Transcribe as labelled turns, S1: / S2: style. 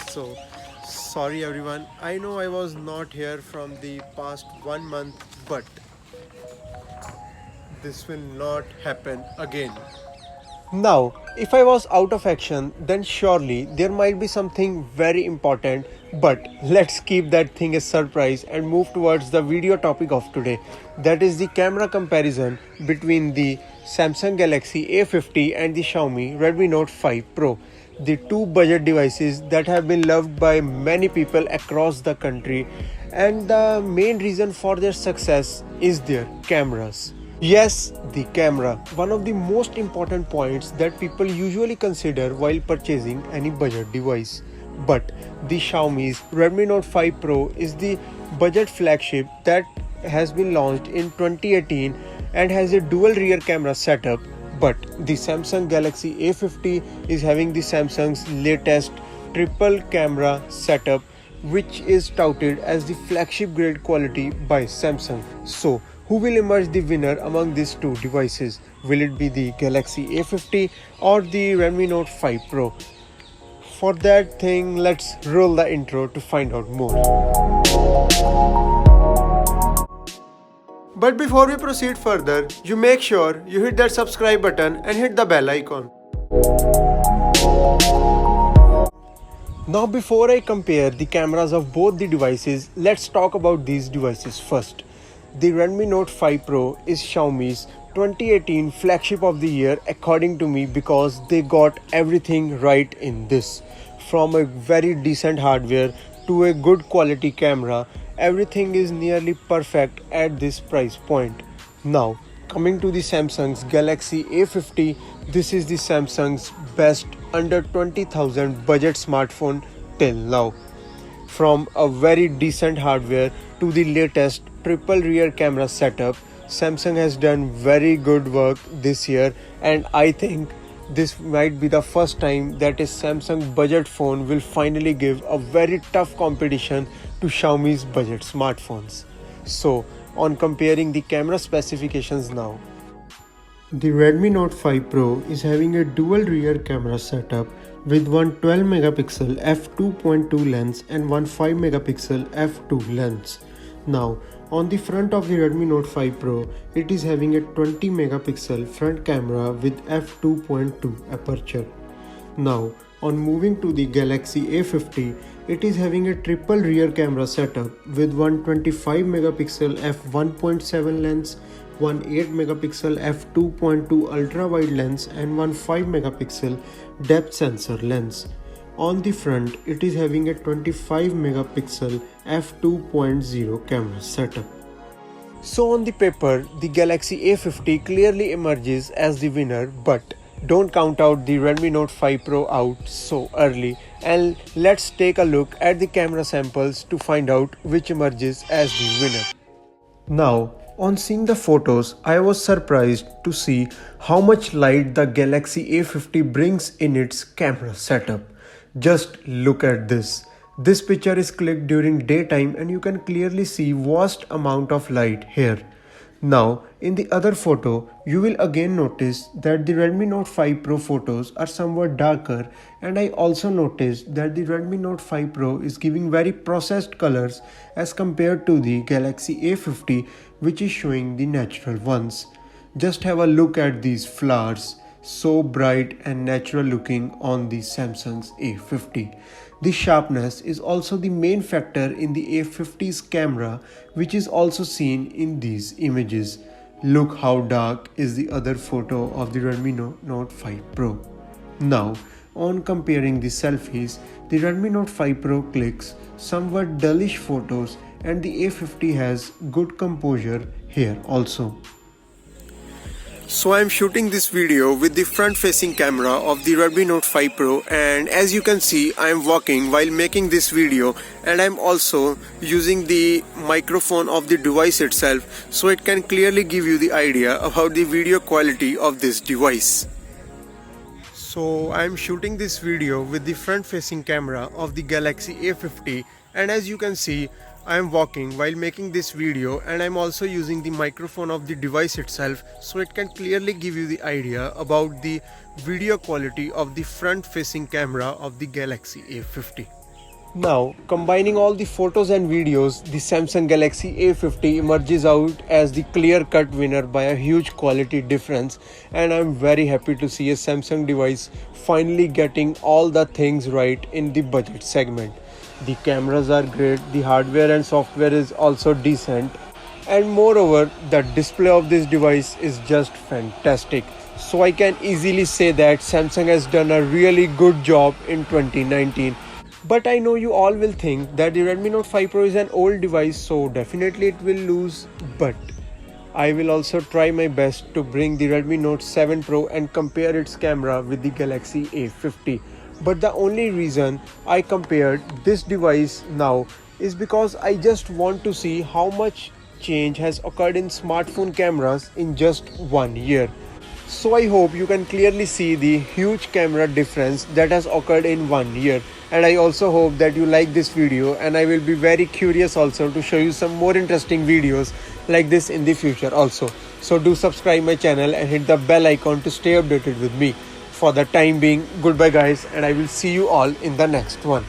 S1: So, sorry everyone. I know I was not here from the past 1 month, but this will not happen again. Now, if I was out of action, then surely there might be something very important, but let's keep that thing a surprise and move towards the video topic of today. That is the camera comparison between the Samsung Galaxy A50 and the Xiaomi Redmi Note 5 Pro. The two budget devices that have been loved by many people across the country, and the main reason for their success is their cameras. Yes, the camera, one of the most important points that people usually consider while purchasing any budget device. But the Xiaomi's Redmi Note 5 Pro is the budget flagship that has been launched in 2018 and has a dual rear camera setup. But the Samsung Galaxy A50 is having the Samsung's latest triple camera setup, which is touted as the flagship grade quality by Samsung. So, who will emerge the winner among these two devices? Will it be the Galaxy A50 or the Redmi Note 5 Pro? For that thing, let's roll the intro to find out more. But before we proceed further, you make sure you hit that subscribe button and hit the bell icon. Now before I compare the cameras of both the devices, let's talk about these devices first. The Redmi Note 5 Pro is Xiaomi's 2018 flagship of the year according to me, because they got everything right in this. From a very decent hardware to a good quality camera, everything is nearly perfect at this price point. Now, coming to the Samsung's Galaxy A50, this is the Samsung's best under 20,000 budget smartphone till now. From a very decent hardware to the latest triple rear camera setup, Samsung has done very good work this year, and I think this might be the first time that a Samsung budget phone will finally give a very tough competition to Xiaomi's budget smartphones. So, on comparing the camera specifications now, the Redmi Note 5 Pro is having a dual rear camera setup with one 12 megapixel f2.2 lens and one 5 megapixel f2 lens. Now, on the front of the Redmi Note 5 Pro, it is having a 20 megapixel front camera with f2.2 aperture. Now, on moving to the Galaxy A50, it is having a triple rear camera setup with one 25 megapixel f1.7 lens, one 8 megapixel f2.2 ultra wide lens and one 5 megapixel depth sensor lens. On the front, it is having a 25 megapixel f2.0 camera setup. So on the paper, the Galaxy A50 clearly emerges as the winner, but don't count out the Redmi Note 5 Pro out so early, and let's take a look at the camera samples to find out which emerges as the winner. Now, on seeing the photos, I was surprised to see how much light the Galaxy A50 brings in its camera setup. Just look at this. This picture is clicked during daytime and you can clearly see vast amount of light here. Now, in the other photo, you will again notice that the Redmi Note 5 Pro photos are somewhat darker, and I also noticed that the Redmi Note 5 Pro is giving very processed colors as compared to the Galaxy A50, which is showing the natural ones. Just have a look at these flowers, so bright and natural looking on the Samsung's A50. The sharpness is also the main factor in the A50's camera, which is also seen in these images. Look how dark is the other photo of the Redmi Note 5 Pro. Now, on comparing the selfies, the Redmi Note 5 Pro clicks somewhat dullish photos and the A50 has good composure here also. So I am shooting this video with the front facing camera of the Redmi Note 5 Pro, and as you can see I am walking while making this video, and I am also using the microphone of the device itself, so it can clearly give you the idea about the video quality of this device. So I am shooting this video with the front facing camera of the Galaxy A50, and as you can see I am walking while making this video, and I'm also using the microphone of the device itself so it can clearly give you the idea about the video quality of the front facing camera of the Galaxy A50. Now, combining all the photos and videos, the Samsung Galaxy A50 emerges out as the clear-cut winner by a huge quality difference, and I'm very happy to see a Samsung device finally getting all the things right in the budget segment. The cameras are great, the hardware and software is also decent, and moreover, the display of this device is just fantastic. So I can easily say that Samsung has done a really good job in 2019. But I know you all will think that the Redmi Note 5 Pro is an old device, so definitely it will lose. But I will also try my best to bring the Redmi Note 7 Pro and compare its camera with the Galaxy A50. But the only reason I compared this device now is because I just want to see how much change has occurred in smartphone cameras in just 1 year. So I hope you can clearly see the huge camera difference that has occurred in 1 year. And I also hope that you like this video, and I will be very curious also to show you some more interesting videos like this in the future also. So do subscribe my channel and hit the bell icon to stay updated with me. For the time being, goodbye guys, and I will see you all in the next one.